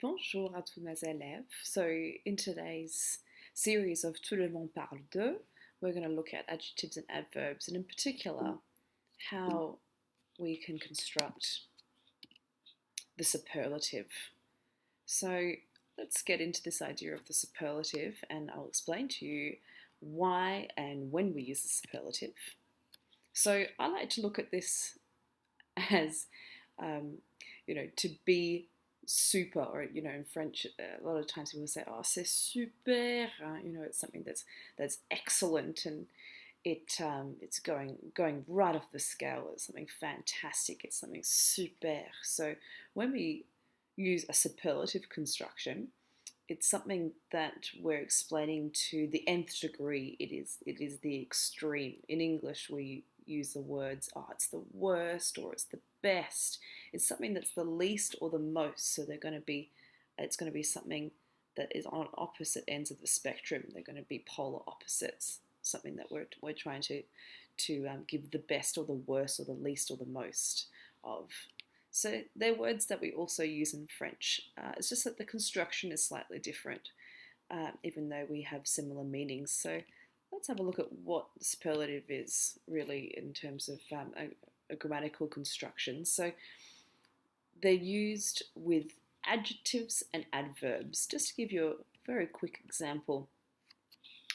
Bonjour à tous mes élèves. So in today's series of Tout, monde, parle, we're going to look at adjectives and adverbs, and in particular how we can construct the superlative. So let's get into this idea of the superlative, and I'll explain to you why and when we use the superlative. So I like to look at this as to be super, or in French a lot of times people say, oh, c'est super, it's something that's excellent, and it's going right off the scale. It's something fantastic, it's something super. So when we use a superlative construction, it's something that we're explaining to the nth degree. It is the extreme. In English we use the words, oh, it's the worst, or it's the best. It's something that's the least or the most. So it's going to be something that is on opposite ends of the spectrum. They're going to be polar opposites. Something that we're trying to give the best or the worst or the least or the most of. So they're words that we also use in French. It's just that the construction is slightly different, even though we have similar meanings. So let's have a look at what superlative is really in terms of a grammatical construction. So they're used with adjectives and adverbs. Just to give you a very quick example,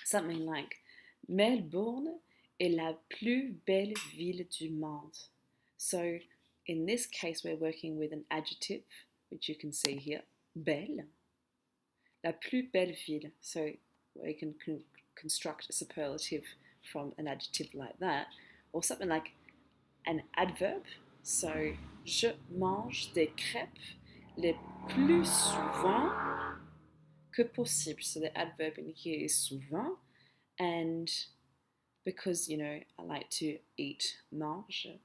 something like Melbourne est la plus belle ville du monde. So in this case, we're working with an adjective, which you can see here, belle, la plus belle ville. So we can construct a superlative from an adjective like that, or something like an adverb. So, je mange des crêpes le plus souvent que possible. So the adverb in here is souvent, and because I like to eat manger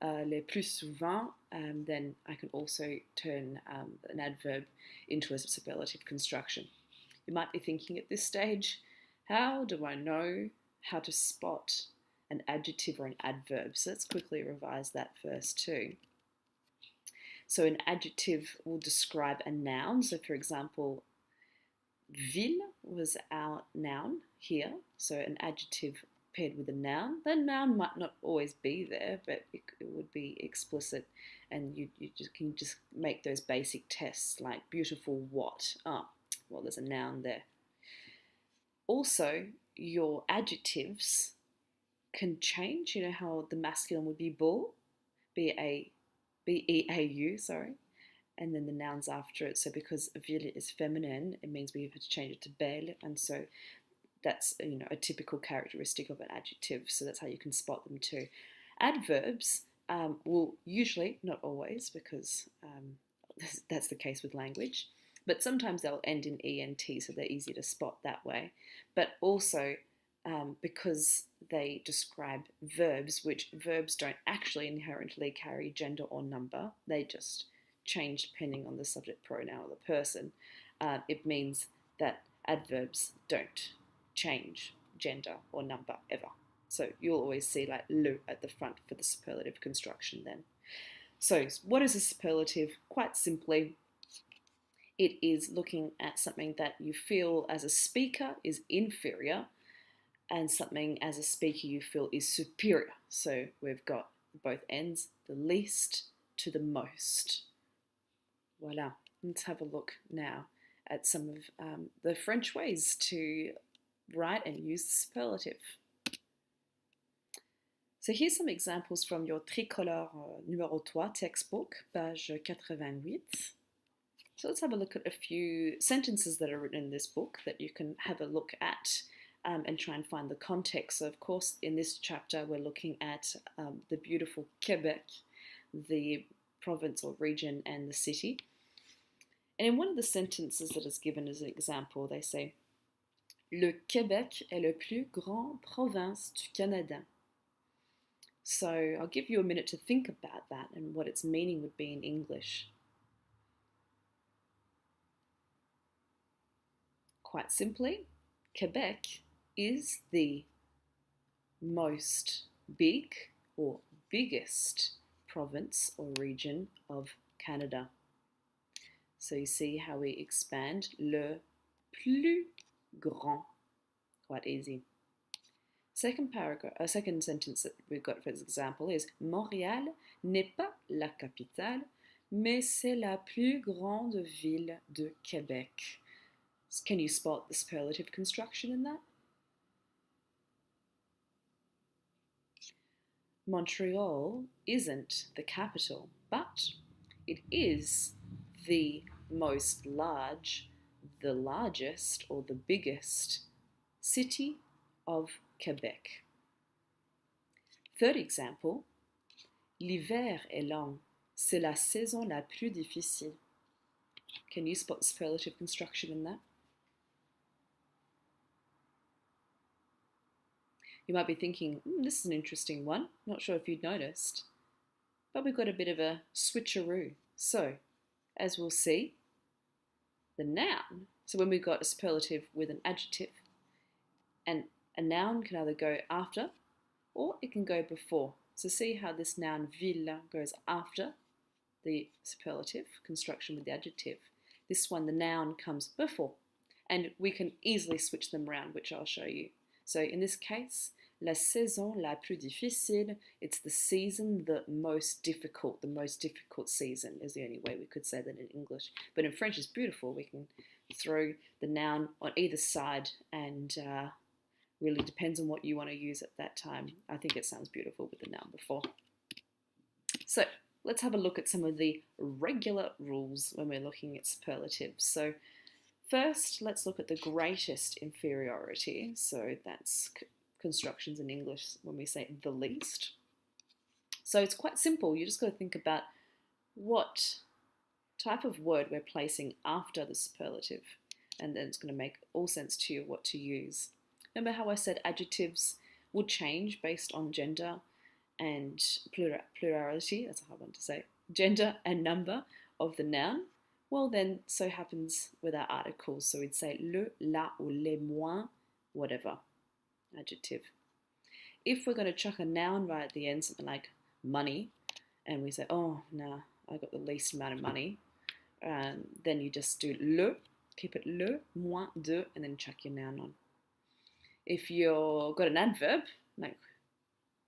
le plus souvent, then I can also turn an adverb into a superlative construction. You might be thinking at this stage, how do I know how to spot an adjective or an adverb? So let's quickly revise that first too. So an adjective will describe a noun. So for example, ville was our noun here. So an adjective paired with a noun. The noun might not always be there, but it would be explicit, and you can just make those basic tests like beautiful what? Ah, well, there's a noun there. Also, your adjectives can change. You know how the masculine would be beau, B-E-A-U, sorry, and then the nouns after it. So because ville is feminine, it means we have to change it to belle, and so that's a typical characteristic of an adjective. So that's how you can spot them too. Adverbs will usually, not always, because that's the case with language, but sometimes they'll end in ENT, so they're easy to spot that way. But also because they describe verbs, which verbs don't actually inherently carry gender or number, they just change depending on the subject pronoun or the person. It means that adverbs don't change gender or number ever. So you'll always see like le at the front for the superlative construction then. So what is a superlative? Quite simply, it is looking at something that you feel as a speaker is inferior, and something as a speaker you feel is superior. So we've got both ends, the least to the most. Voila. Let's have a look now at some of the French ways to write and use the superlative. So here's some examples from your Tricolore numéro 3 textbook, page 88. So let's have a look at a few sentences that are written in this book that you can have a look at and try and find the context. So of course, in this chapter, we're looking at the beautiful Quebec, the province or region, and the city. And in one of the sentences that is given as an example, they say, Le Québec est la plus grande province du Canada. So I'll give you a minute to think about that and what its meaning would be in English. Quite simply, Quebec is the most big or biggest province or region of Canada. So you see how we expand le plus grand. Quite easy. Second sentence that we've got for this example is Montréal n'est pas la capitale, mais c'est la plus grande ville de Québec. Can you spot the superlative construction in that? Montreal isn't the capital, but it is the most large, the largest, or the biggest city of Quebec. Third example, l'hiver est long. C'est la saison la plus difficile. Can you spot superlative construction in that? You might be thinking, this is an interesting one. Not sure if you'd noticed. But we've got a bit of a switcheroo. So, as we'll see, the noun, so when we've got a superlative with an adjective, and a noun can either go after or it can go before. So see how this noun ville goes after the superlative construction with the adjective. This one, the noun, comes before. And we can easily switch them around, which I'll show you. So in this case, la saison la plus difficile, it's the season the most difficult season is the only way we could say that in English. But in French it's beautiful. We can throw the noun on either side and really depends on what you want to use at that time. I think it sounds beautiful with the noun before. So let's have a look at some of the regular rules when we're looking at superlatives. So first, let's look at the greatest inferiority. So that's constructions in English when we say the least. So it's quite simple. You just got to think about what type of word we're placing after the superlative, and then it's going to make all sense to you what to use. Remember how I said adjectives will change based on gender and plurality, that's a hard one to say, gender and number of the noun? Well then, so happens with our articles. So we'd say le, la, ou les, moins, whatever, adjective. If we're going to chuck a noun right at the end, something like money, and we say, oh, nah, I got the least amount of money, then you just do le, keep it le, moins, de, and then chuck your noun on. If you've got an adverb, like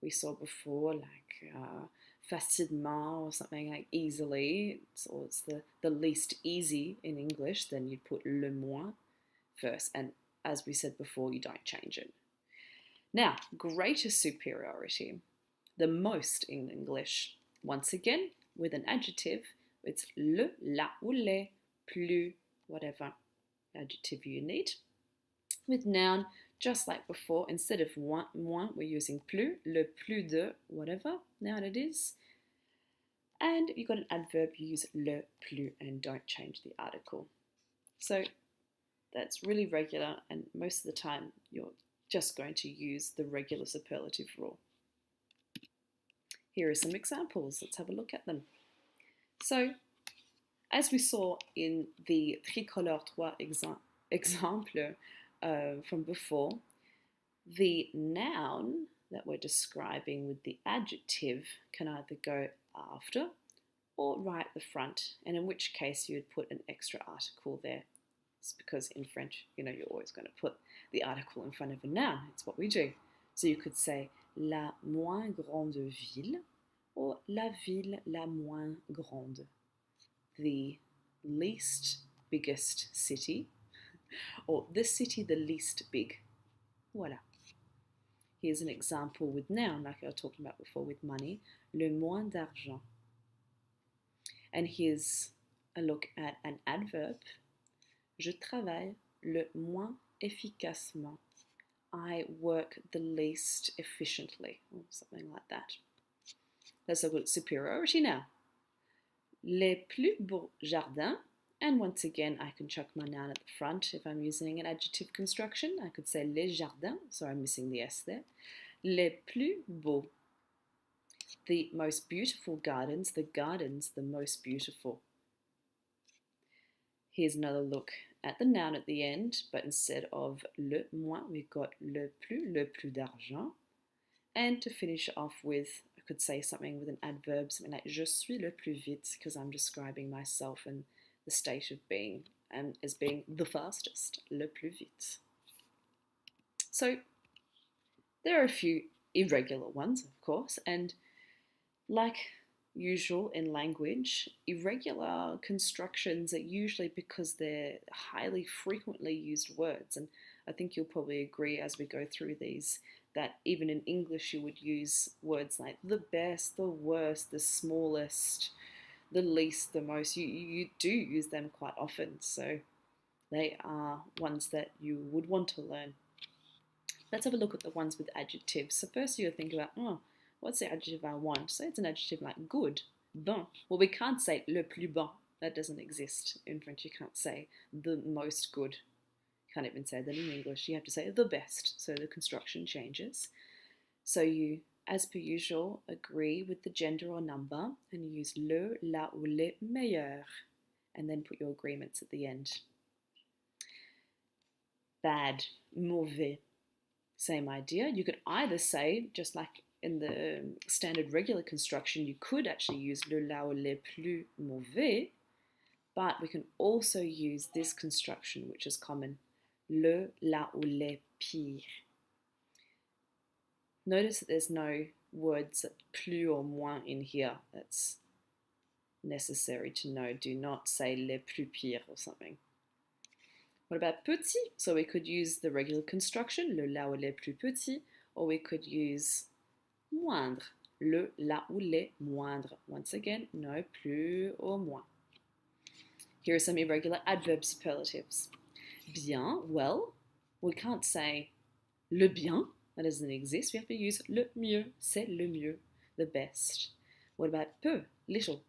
we saw before, like facilement or something like easily, so it's the least easy in English, then you'd put le moins first. And as we said before, you don't change it. Now, greater superiority, the most in English. Once again, with an adjective, it's le, la, ou les, plus, whatever adjective you need. With noun, just like before, instead of moins, we're using plus, le plus de, whatever noun it is. And you've got an adverb, you use le plus and don't change the article. So that's really regular, and most of the time you're just going to use the regular superlative rule. Here are some examples. Let's have a look at them. So, as we saw in the Tricolore example from before, the noun that we're describing with the adjective can either go after or right at the front, and in which case you would put an extra article there. It's because in French, you're always going to put the article in front of a noun. It's what we do. So you could say la moins grande ville or la ville la moins grande, the least biggest city, or the city the least big. Voilà. Here's an example with noun, like I was talking about before with money, le moins d'argent. And here's a look at an adverb, je travaille le moins efficacement. I work the least efficiently, or something like that. Let's look at superiority now. Les plus beaux jardins. And once again, I can chuck my noun at the front if I'm using an adjective construction. I could say les jardins, so I'm missing the S there. Les plus beaux, the most beautiful gardens, the most beautiful. Here's another look at the noun at the end, but instead of le moins, we've got le plus d'argent. And to finish off with, I could say something with an adverb, something like je suis le plus vite, because I'm describing myself and the state of being as being the fastest, le plus vite. So there are a few irregular ones, of course, and like usual in language, irregular constructions are usually because they're highly frequently used words, and I think you'll probably agree as we go through these that even in English you would use words like the best, the worst, the smallest, the least, the most. You do use them quite often, so they are ones that you would want to learn. Let's have a look at the ones with adjectives. So first you think about, what's the adjective I want? So it's an adjective like good, bon. Well, we can't say le plus bon. That doesn't exist in French. You can't say the most good. You can't even say that in English. You have to say the best. So the construction changes. So you, as per usual, agree with the gender or number and you use le, la ou les meilleurs and then put your agreements at the end. Bad, mauvais. Same idea. You could either say, just like in the standard regular construction, you could actually use le, la ou les plus mauvais, but we can also use this construction, which is common, le, la ou les pires. Notice that there's no words plus or moins in here. That's necessary to know. Do not say les plus pires or something. What about petit? So we could use the regular construction, le, la ou les plus petits, or we could use moindre, le, la ou les moindres. Once again, no plus or moins. Here are some irregular adverb superlatives. Bien, well, we can't say le bien, that doesn't exist. We have to use le mieux, c'est le mieux, the best. What about peu, little?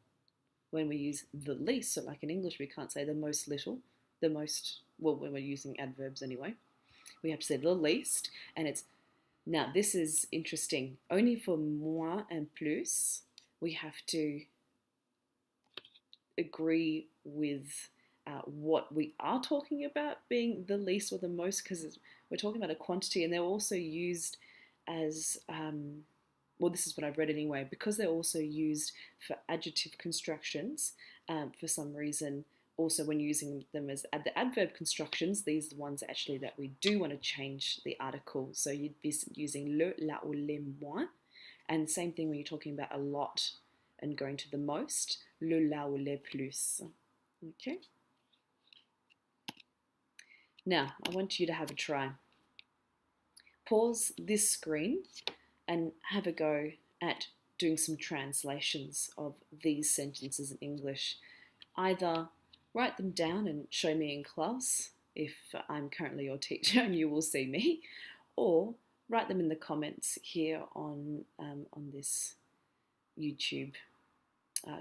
When we use the least, so like in English we can't say the most little, the most, well, when we're using adverbs anyway, we have to say the least, and it's, now this is interesting, only for moins and plus, we have to agree with what we are talking about being the least or the most, because we're talking about a quantity, and they're also used as, well, this is what I've read anyway, because they're also used for adjective constructions, for some reason, also when using them as the adverb constructions, these are the ones actually that we do want to change the article. So you'd be using le, la ou les moins, and same thing when you're talking about a lot and going to the most, le, la ou les plus. Okay? Now, I want you to have a try. Pause this screen and have a go at doing some translations of these sentences in English. Either write them down and show me in class if I'm currently your teacher and you will see me, or write them in the comments here on this YouTube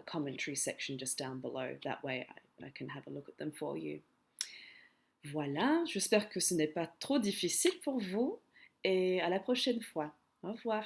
commentary section just down below. That way I can have a look at them for you. Voilà, j'espère que ce n'est pas trop difficile pour vous et à la prochaine fois. Au revoir.